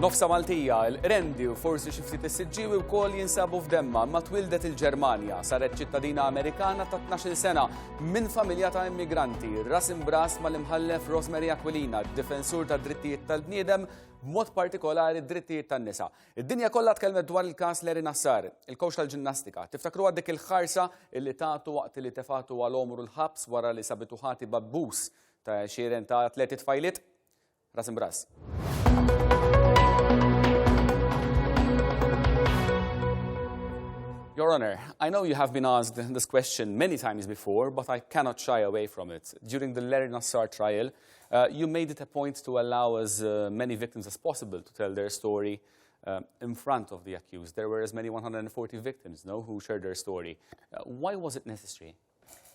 Nofsa Maltija, il-rendi u forsi xi ftit is-siġġiewi wkoll jinsabu f'Demma ma twildet il-Ġermanja, saret ċittadina Amerikana ta' 12 sena minn familja ta' immigranti, ras imbras mal-imħallef Rosemarie Aquilina, difensur ta' drittijiet tal-bniedem, b'mod partikolari d-drittijiet tan-nisa. Id-dinja kollha tkellmet dwar il-każ Larry Nassar, il-kowx tal-ġinnastika. Tiftakru dik il-ħarsa illi tagħtu waqt li tefatu għal omru l-ħabs wara li sabitu ħati babbuż ta' xieren ta' atleti tfajliet? Ras imbras. Your Honor, I know you have been asked this question many times before, but I cannot shy away from it. During the Larry Nassar trial, you made it a point to allow as many victims as possible to tell their story in front of the accused. There were as many 140 victims, no, who shared their story. Why was it necessary?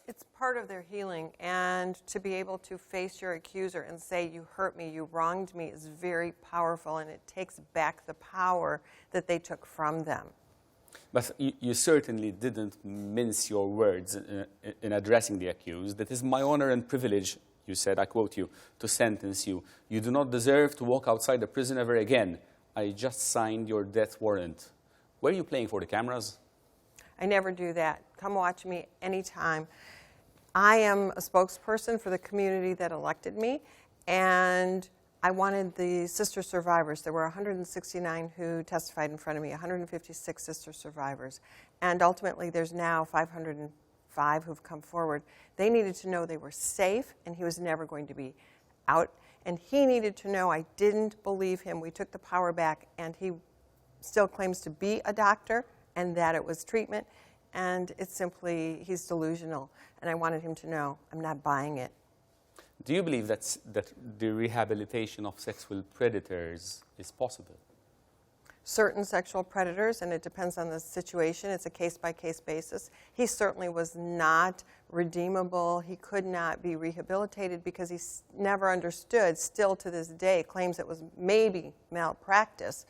It's part of their healing, and to be able to face your accuser and say, you hurt me, you wronged me, is very powerful, and it takes back the power that they took from them. But you certainly didn't mince your words in addressing the accused. It is my honor and privilege, you said, I quote you, to sentence you. You do not deserve to walk outside the prison ever again. I just signed your death warrant. Were you playing for the cameras? I never do that. Come watch me anytime. I am a spokesperson for the community that elected me, and I wanted the sister survivors. There were 169 who testified in front of me, 156 sister survivors. And ultimately, there's now 505 who've come forward. They needed to know they were safe, and he was never going to be out. And he needed to know I didn't believe him. We took the power back, and he still claims to be a doctor and that it was treatment. And it's simply, he's delusional. And I wanted him to know I'm not buying it. Do you believe that the rehabilitation of sexual predators is possible? Certain sexual predators, and it depends on the situation. It's a case-by-case basis. He certainly was not redeemable. He could not be rehabilitated because he never understood, still to this day, claims it was maybe malpractice,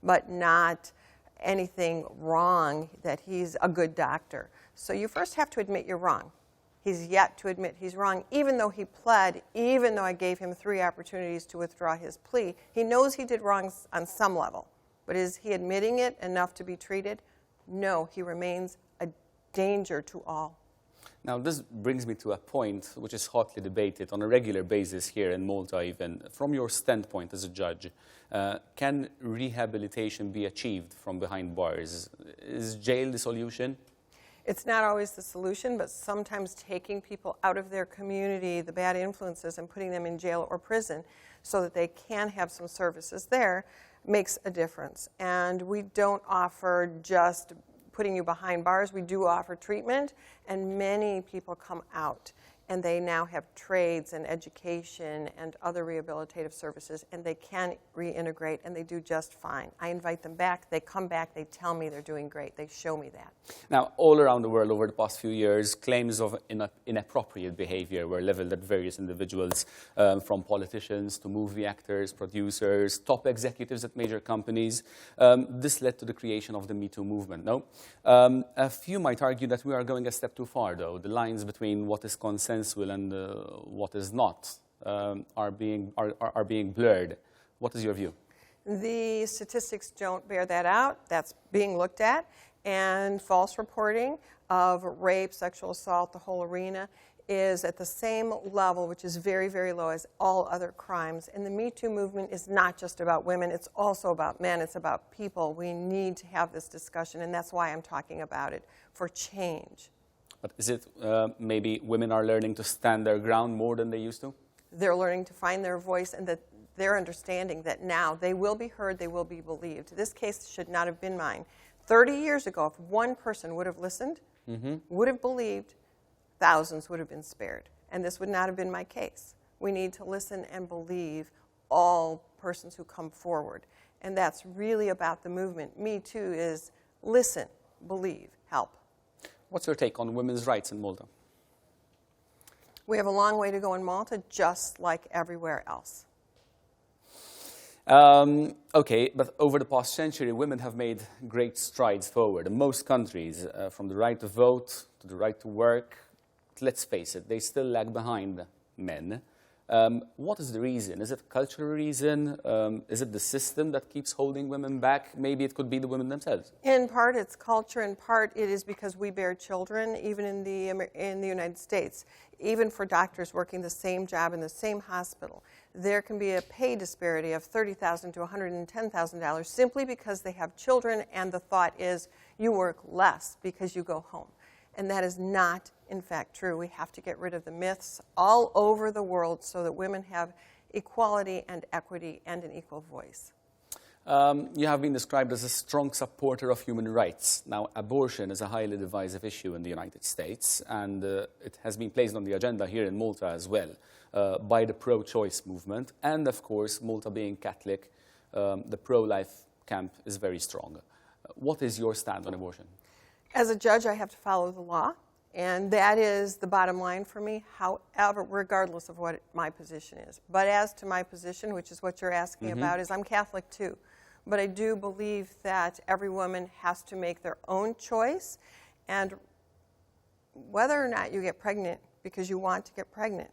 but not anything wrong, that he's a good doctor. So you first have to admit you're wrong. He's yet to admit he's wrong, even though he pled, even though I gave him 3 opportunities to withdraw his plea. He knows he did wrong on some level, but is he admitting it enough to be treated? No, he remains a danger to all. Now, this brings me to a point which is hotly debated on a regular basis here in Malta even. From your standpoint as a judge, can rehabilitation be achieved from behind bars? Is jail the solution? It's not always the solution, but sometimes taking people out of their community, the bad influences, and putting them in jail or prison so that they can have some services there makes a difference. And we don't offer just putting you behind bars. We do offer treatment, and many people come out, and they now have trades and education and other rehabilitative services, and they can reintegrate, and they do just fine. I invite them back, they come back, they tell me they're doing great, they show me that. Now, all around the world over the past few years, claims of inappropriate behavior were leveled at various individuals, from politicians to movie actors, producers, top executives at major companies. This led to the creation of the Meto movement, no? A few might argue that we are going a step too far, though. The lines between what is consensual and what is not are being blurred. What is your view? The statistics don't bear that out. That's being looked at. And false reporting of rape, sexual assault, the whole arena is at the same level, which is very, very low as all other crimes. And the Me Too movement is not just about women. It's also about men. It's about people. We need to have this discussion, and that's why I'm talking about it, for change. But is it maybe women are learning to stand their ground more than they used to? They're learning to find their voice, and that they're understanding that now they will be heard, they will be believed. This case should not have been mine. 30 years ago, if one person would have listened, would have believed, thousands would have been spared. And this would not have been my case. We need to listen and believe all persons who come forward. And that's really about the movement. Me Too is listen, believe, help. What's your take on women's rights in Malta? We have a long way to go in Malta, just like everywhere else. Okay, but over the past century, women have made great strides forward. In most countries, from the right to vote to the right to work, let's face it, they still lag behind men. What is the reason? Is it a cultural reason? Is it the system that keeps holding women back? Maybe it could be the women themselves. In part, it's culture. In part, it is because we bear children, even in the United States. Even for doctors working the same job in the same hospital, there can be a pay disparity of $30,000 to $110,000 simply because they have children, and the thought is you work less because you go home. And that is not, in fact, true. We have to get rid of the myths all over the world so that women have equality and equity and an equal voice. You have been described as a strong supporter of human rights. Now, abortion is a highly divisive issue in the United States, and it has been placed on the agenda here in Malta as well by the pro-choice movement. And, of course, Malta being Catholic, the pro-life camp is very strong. What is your stand on abortion? As a judge, I have to follow the law, and that is the bottom line for me, however, regardless of what my position is. But as to my position, which is what you're asking about, is I'm Catholic too. But I do believe that every woman has to make their own choice, and whether or not you get pregnant because you want to get pregnant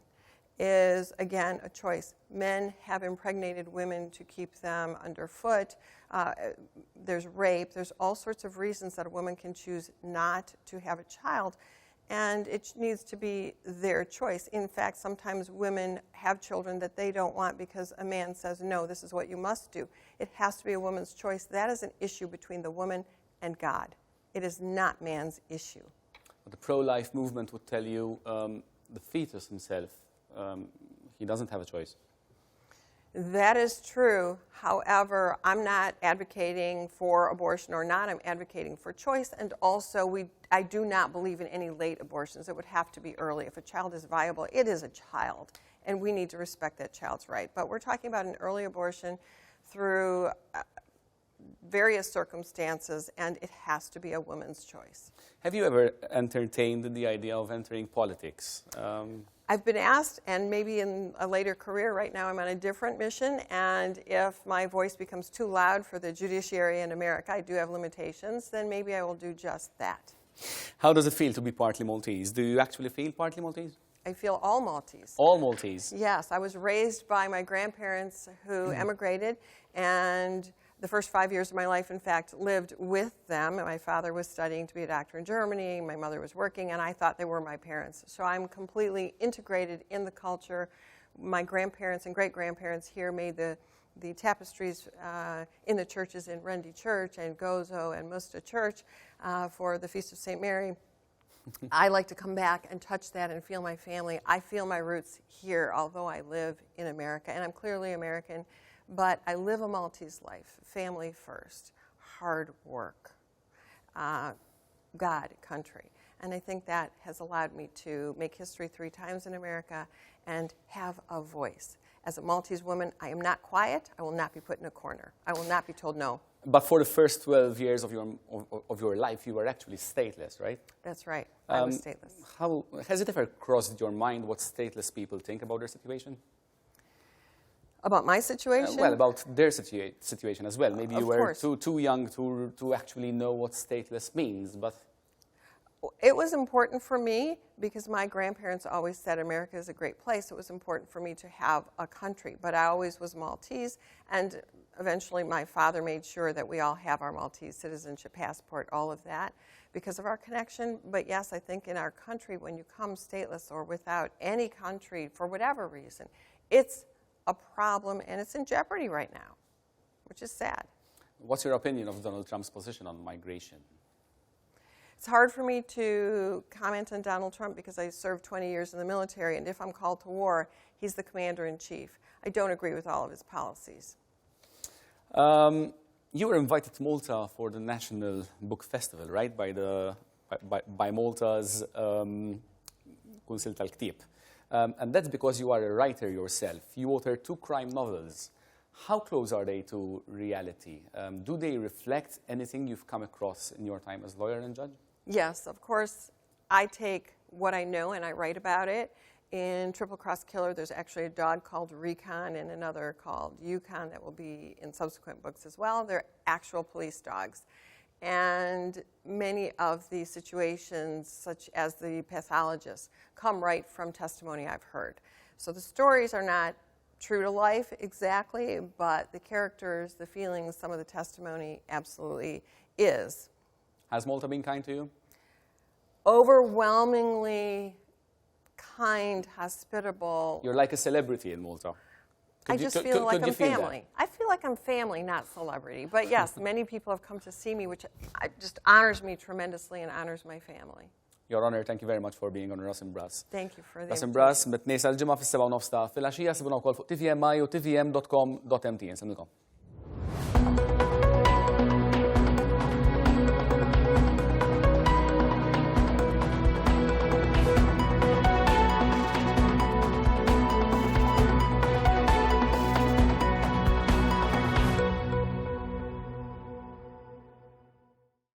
is, again, a choice. Men have impregnated women to keep them underfoot. There's rape. There's all sorts of reasons that a woman can choose not to have a child, and it needs to be their choice. In fact, sometimes women have children that they don't want because a man says, no, this is what you must do. It has to be a woman's choice. That is an issue between the woman and God. It is not man's issue. But the pro-life movement would tell you the fetus himself, he doesn't have a choice. That is true. However, I'm not advocating for abortion or not. I'm advocating for choice. And also, I do not believe in any late abortions. It would have to be early. If a child is viable, it is a child. And we need to respect that child's right. But we're talking about an early abortion through various circumstances, and it has to be a woman's choice. Have you ever entertained the idea of entering politics? I've been asked, and maybe in a later career. Right now I'm on a different mission, and if my voice becomes too loud for the judiciary in America, I do have limitations, then maybe I will do just that. How does it feel to be partly Maltese? Do you actually feel partly Maltese? I feel all Maltese. All Maltese? Yes, I was raised by my grandparents who emigrated, and the first 5 years of my life, in fact, lived with them. My father was studying to be a doctor in Germany. My mother was working, and I thought they were my parents. So I'm completely integrated in the culture. My grandparents and great-grandparents here made the tapestries in the churches in Rendi Church and Gozo and Musta Church for the Feast of St. Mary. I like to come back and touch that and feel my family. I feel my roots here, although I live in America, and I'm clearly American. But I live a Maltese life, family first, hard work, God, country. And I think that has allowed me to make history 3 times in America and have a voice. As a Maltese woman, I am not quiet. I will not be put in a corner. I will not be told no. But for the first 12 years of your life, you were actually stateless, right? That's right. I was stateless. How, has it ever crossed your mind what stateless people think about their situation? About my situation? Well, about their situation as well. Maybe you were too young to actually know what stateless means, but... It was important for me because my grandparents always said America is a great place. It was important for me to have a country, but I always was Maltese, and eventually my father made sure that we all have our Maltese citizenship passport, all of that, because of our connection. But yes, I think in our country, when you come stateless or without any country for whatever reason, it's a problem, and it's in jeopardy right now, which is sad. What's your opinion of Donald Trump's position on migration? It's hard for me to comment on Donald Trump because I served 20 years in the military, and if I'm called to war, he's the commander-in-chief. I don't agree with all of his policies. You were invited to Malta for the National Book Festival, right, by Malta's Council tal-Ktieb. And that's because you are a writer yourself. You authored 2 crime novels. How close are they to reality? Do they reflect anything you've come across in your time as lawyer and judge? Yes, of course. I take what I know and I write about it. In Triple Cross Killer, there's actually a dog called Recon and another called Yukon that will be in subsequent books as well. They're actual police dogs. And many of the situations, such as the pathologists, come right from testimony I've heard. So the stories are not true to life exactly, but the characters, the feelings, some of the testimony absolutely is. Has Malta been kind to you? Overwhelmingly kind, hospitable. You're like a celebrity in Malta. I just feel like I'm family. I feel like I'm family, not celebrity. But yes, many people have come to see me, which just honors me tremendously and honors my family. Your Honor, thank you very much for being on Rosemarie. Thank you for the Rosemarie, mit-tnejn sal-ġimgħa fis-7:30 fil-għaxija sibuna wkoll fuq tvmi u tvm.com.mt. Nsemmilkom.